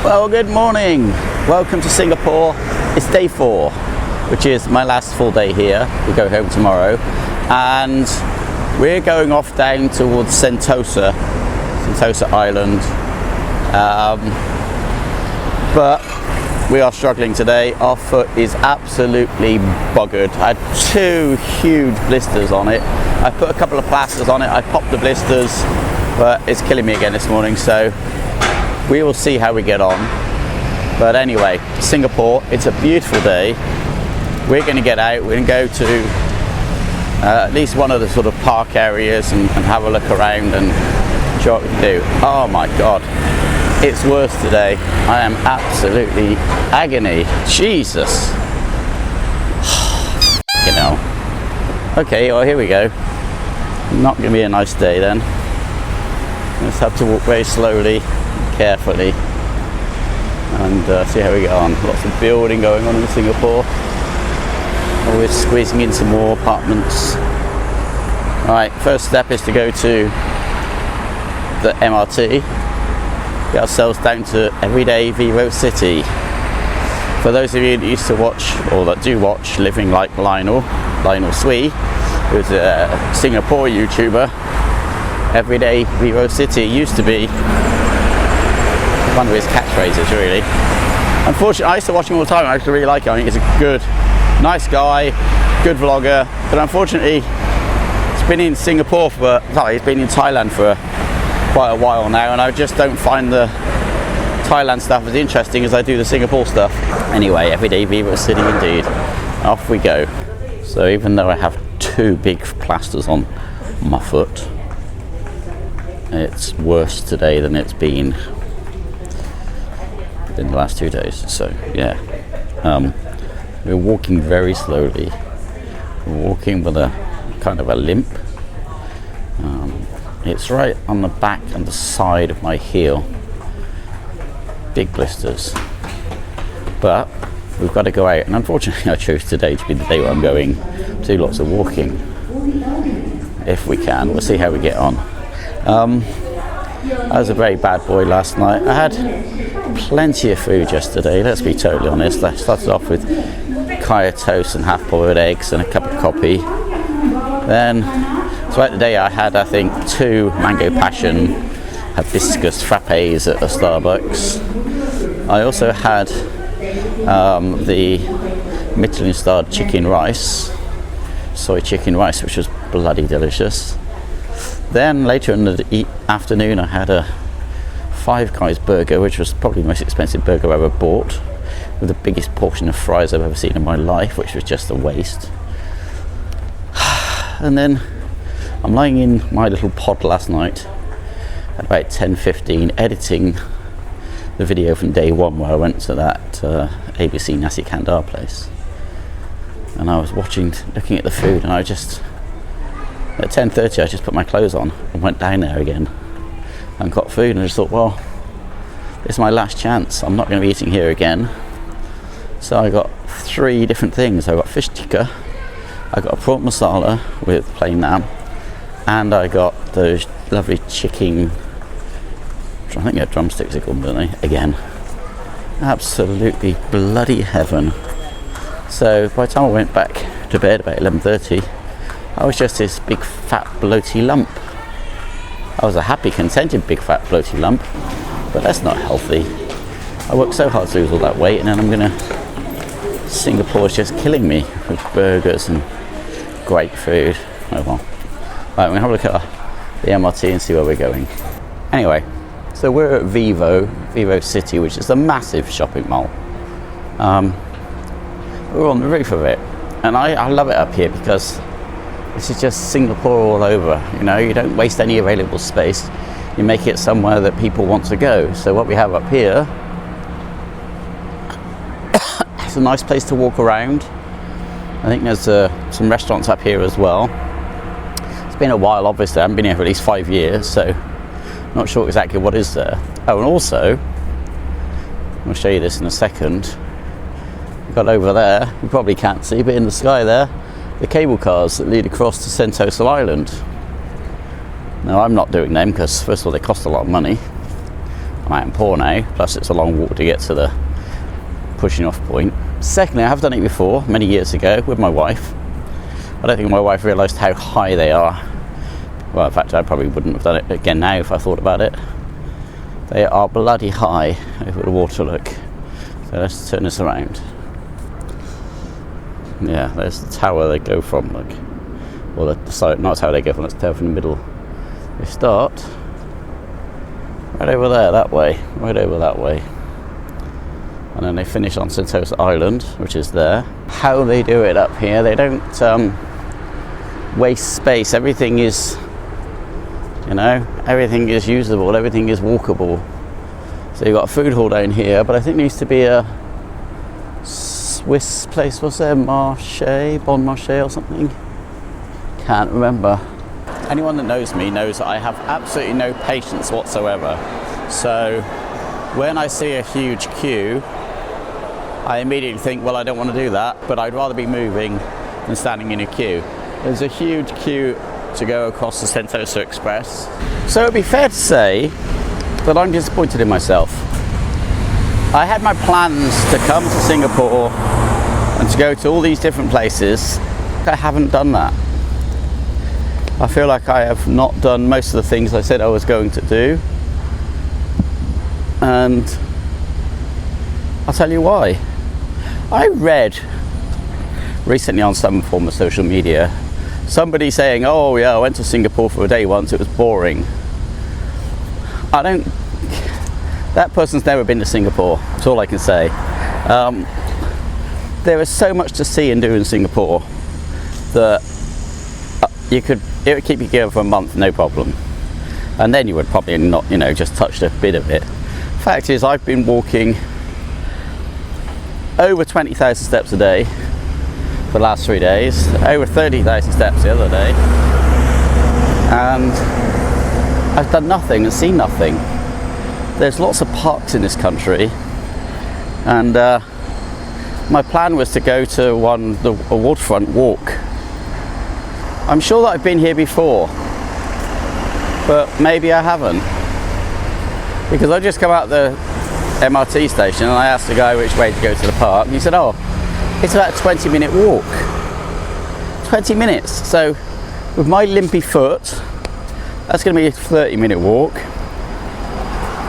Well, good morning. Welcome to Singapore. It's day 4, which is my last full day here. We go home tomorrow, and we're going off down towards Sentosa Island. But we are struggling today. Our foot is absolutely buggered. I had 2 huge blisters on it. I put a couple of plasters on it. I popped the blisters, but it's killing me again this morning. So we will see how we get on. But anyway, Singapore, it's a beautiful day. We're going to get out. We're going to go to at least one of the sort of park areas and have a look around and show what we can do. Oh my God, it's worse today. I am absolutely agony. Jesus. You know. Okay, well, here we go. Not going to be a nice day then. Let's have to walk very slowly, carefully, and see how we get on. Lots of building going on in Singapore. Always squeezing in some more apartments. Alright, first step is to go to the MRT. Get ourselves down to everyday VivoCity. For those of you that used to watch, or that do watch, Living Like Lionel Swee, who's a Singapore YouTuber, everyday VivoCity used to be one of his catchphrases, really. Unfortunately, I used to watch him all the time. I actually really like him. I think he's a good, nice guy, good vlogger. But unfortunately, he's been in Singapore for, sorry, he's been in Thailand for quite a while now, and I just don't find the Thailand stuff as interesting as I do the Singapore stuff. Anyway, everyday VivoCity indeed. Off we go. So even though I have 2 big plasters on my foot, it's worse today than it's been in the last 2 days. So yeah, we're walking very slowly. We're walking with a kind of a limp. It's right on the back and the side of my heel. Big blisters. But we've got to go out, and unfortunately I chose today to be the day where I'm going to do lots of walking. If we can, we'll see how we get on. I was a very bad boy last night. I had plenty of food yesterday, let's be totally honest. I started off with kaya toast and half-boiled eggs and a cup of coffee. Then throughout the day I had, I think, 2 mango passion hibiscus frappes at a Starbucks. I also had the Michelin-starred chicken rice, soy chicken rice, which was bloody delicious. Then later in the afternoon I had a Five Guys burger, which was probably the most expensive burger I ever bought, with the biggest portion of fries I've ever seen in my life, which was just a waste. And then I'm lying in my little pod last night at about 10:15 editing the video from day 1 where I went to that ABC Nasi Kandar place, and I was looking at the food, and I just, at 10:30 I just put my clothes on and went down there again and got food, and I just thought, well, this is my last chance. I'm not going to be eating here again. So I got 3 different things. I got fish tikka, I got a prawn masala with plain naan, and I got those lovely chicken, I think they're drumsticks they're called, don't they? Again, absolutely bloody heaven. So by the time I went back to bed about 11:30, I was just this big fat bloaty lump. I was a happy, contented big fat bloaty lump, but that's not healthy. I worked so hard to lose all that weight, and then Singapore's just killing me with burgers and great food. Oh well. Right, we're going to have a look at the MRT and see where we're going. Anyway, so we're at VivoCity, which is a massive shopping mall. We're on the roof of it, and I love it up here because this is just Singapore all over. You know, you don't waste any available space. You make it somewhere that people want to go. So what we have up here, it's a nice place to walk around. I think there's some restaurants up here as well. It's been a while, obviously. I haven't been here for at least 5 years, so not sure exactly what is there. Oh, and also, I'll show you this in a second. We've got over there, you probably can't see, but in the sky there, the cable cars that lead across to Sentosa Island. Now, I'm not doing them because, first of all, they cost a lot of money. mountain poor now, plus it's a long walk to get to the pushing off point. Secondly, I have done it before, many years ago, with my wife. I don't think my wife realised how high they are. Well, in fact, I probably wouldn't have done it again now if I thought about it. They are bloody high over the water, look. So let's turn this around. Yeah, there's the tower they go from, look. Well, the side, not the tower they go from, that's the tower from the middle. They start right over there, that way, right over that way. And then they finish on Sentosa Island, which is there. How they do it up here, they don't waste space. Everything is, you know, everything is usable, everything is walkable. So you've got a food hall down here, but I think there used to be a Swiss place, was there? Bon Marché or something? Can't remember. Anyone that knows me knows that I have absolutely no patience whatsoever. So when I see a huge queue, I immediately think, well, I don't want to do that, but I'd rather be moving than standing in a queue. There's a huge queue to go across the Sentosa Express. So it'd be fair to say that I'm disappointed in myself. I had my plans to come to Singapore and to go to all these different places. I haven't done that. I feel like I have not done most of the things I said I was going to do. And I'll tell you why. I read recently on some form of social media somebody saying, oh yeah, I went to Singapore for a day once, it was boring. That person's never been to Singapore, that's all I can say. There is so much to see and do in Singapore that it would keep you going for a month, no problem. And then you would probably not, you know, just touch a bit of it. Fact is, I've been walking over 20,000 steps a day for the last 3 days, over 30,000 steps the other day, and I've done nothing and seen nothing. There's lots of parks in this country, and my plan was to go to a waterfront walk. I'm sure that I've been here before, but maybe I haven't, because I just come out the MRT station and I asked the guy which way to go to the park, and he said, oh, it's about a 20-minute walk. 20 minutes. So with my limpy foot, that's going to be a 30-minute walk.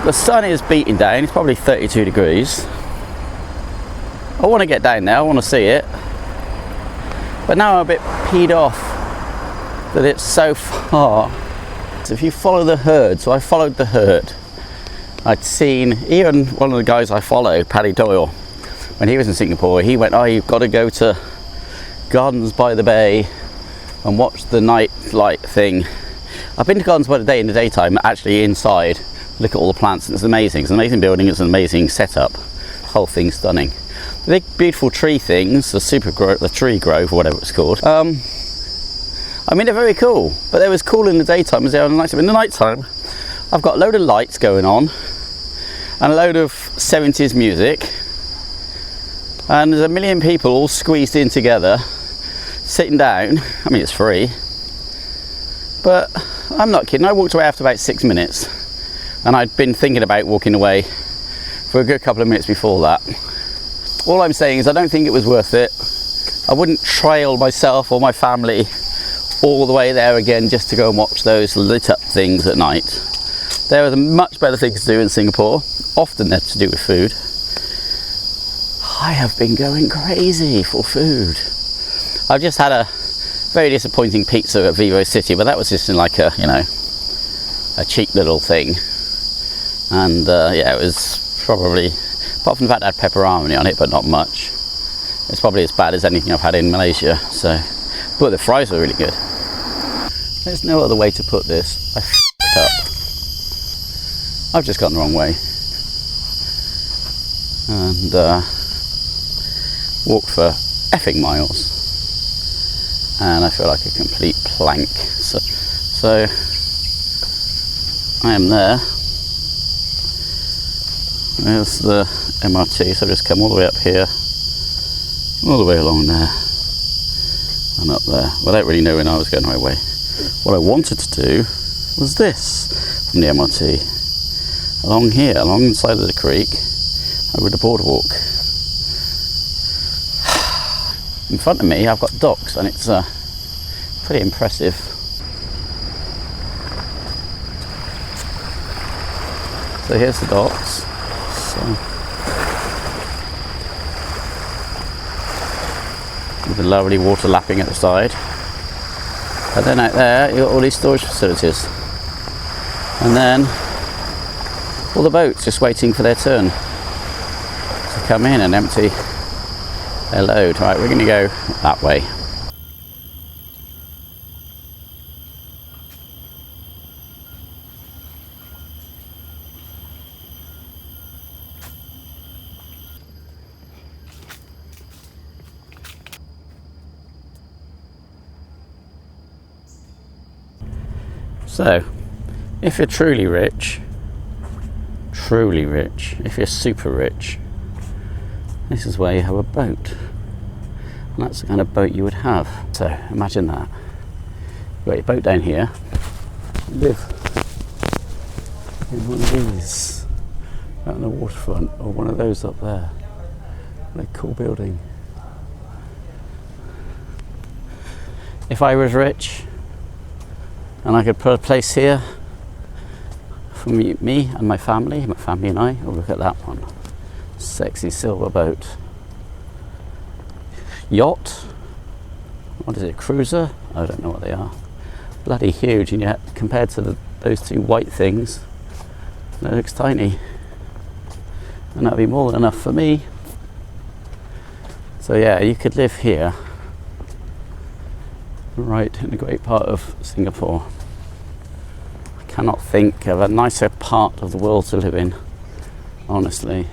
The sun is beating down, it's probably 32 degrees. I want to get down there, I want to see it. But now I'm a bit peed off that it's so far. So if you follow the herd, so I followed the herd. I'd seen, even one of the guys I follow, Paddy Doyle, when he was in Singapore, he went, oh, you've got to go to Gardens by the Bay and watch the night light thing. I've been to Gardens by the Bay in the daytime, actually inside, look at all the plants, and it's amazing. It's an amazing building, it's an amazing setup. The whole thing's stunning. The big beautiful tree things, the tree grove or whatever it's called, I mean, they're very cool, but they was cool in the daytime as they are in the nighttime. In the nighttime, I've got a load of lights going on and a load of 70s music, and there's a million people all squeezed in together, sitting down. I mean, it's free, but I'm not kidding. I walked away after about 6 minutes, and I'd been thinking about walking away for a good couple of minutes before that. All I'm saying is I don't think it was worth it. I wouldn't trail myself or my family all the way there again just to go and watch those lit up things at night. There are much better things to do in Singapore, often they're to do with food. I have been going crazy for food. I've just had a very disappointing pizza at VivoCity, but that was just in like a, you know, a cheap little thing. And yeah, it was probably, apart from the fact it had pepperoni on it, but not much. It's probably as bad as anything I've had in Malaysia, so. But the fries were really good. There's no other way to put this. I f***ed up. I've just gone the wrong way. And walked for effing miles. And I feel like a complete plank. So I am there. There's the MRT, so I've just come all the way up here, all the way along there, and up there, without really knowing I was going my way. What I wanted to do was this from the MRT. along here, along the side of the creek, over the boardwalk. In front of me I've got docks, and it's pretty impressive. So here's the docks. With the lovely water lapping at the side. And then out there you've got all these storage facilities. And then all the boats just waiting for their turn to come in and empty their load. Right, we're going to go that way. So, if you're truly rich, if you're super rich, this is where you have a boat. And that's the kind of boat you would have. So, imagine that. You've got your boat down here, you live in one of these, out on the waterfront, or one of those up there. What a cool building. If I was rich, and I could put a place here for me and my family and I. Oh, look at that one. Sexy silver boat. Yacht. What is it, cruiser? I don't know what they are. Bloody huge, and yet compared to those two white things, that looks tiny. And that'd be more than enough for me. So yeah, you could live here, right in the great part of Singapore. I cannot think of a nicer part of the world to live in, honestly.